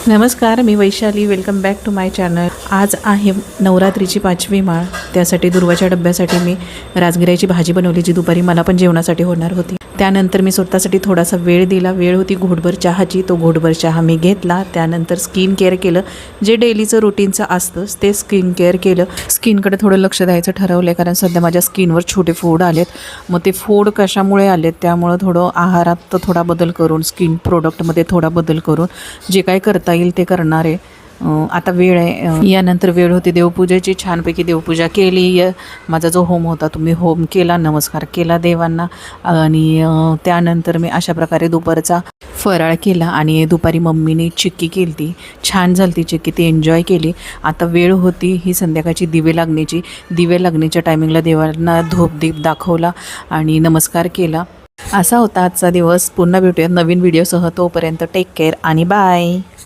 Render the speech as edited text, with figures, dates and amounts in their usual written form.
नमस्कार, मी Vaishali. Welcome back to my channel. आज आहे नवरात्रीची 5वी माळ. त्यासाठी दुर्वाच्या डब्यासाठी मी राजगिऱ्याची भाजी बनवली, जी दुपारी मला पण जेवणासाठी होणार होती. त्यानंतर मी स्वतःसाठी थोडासा वेळ दिला. वेळ होती घोटभर चहाची. तो घोटभर चहा मी घेतला. त्यानंतर स्किन केअर केलं. जे डेलीचं रुटीनचं असतंच ते स्किन केअर केलं. स्किनकडे थोडं लक्ष द्यायचं ठरवलं आहे, कारण सध्या माझ्या स्किनवर छोटे फोड आलेत. मग ते फोड कशामुळे आलेत, त्यामुळं थोडं आहारात थोडा बदल करून, स्किन प्रोडक्टमध्ये थोडा बदल करून जे काय करता येईल ते करणार आहे. आता वेळ आहे. यानंतर वेळ होती देवपूजेची. छानपैकी देवपूजा केली. माझा जो होम होता तो मी होम केला, नमस्कार केला देवांना. आणि त्यानंतर मी अशा प्रकारे दुपारचा फराळ केला. आणि दुपारी मम्मीने चिक्की केली ती. छान झाली ती चिक्की, ती एन्जॉय केली. आता वेळ होती ही संध्याकाळची दिवे लागण्याची. दिवे लागण्याच्या टायमिंगला देवांना धूपदीप दाखवला आणि नमस्कार केला. असा होता आजचा दिवस. पुन्हा भेटूया नवीन व्हिडिओसह. तोपर्यंत टेक केअर आणि बाय.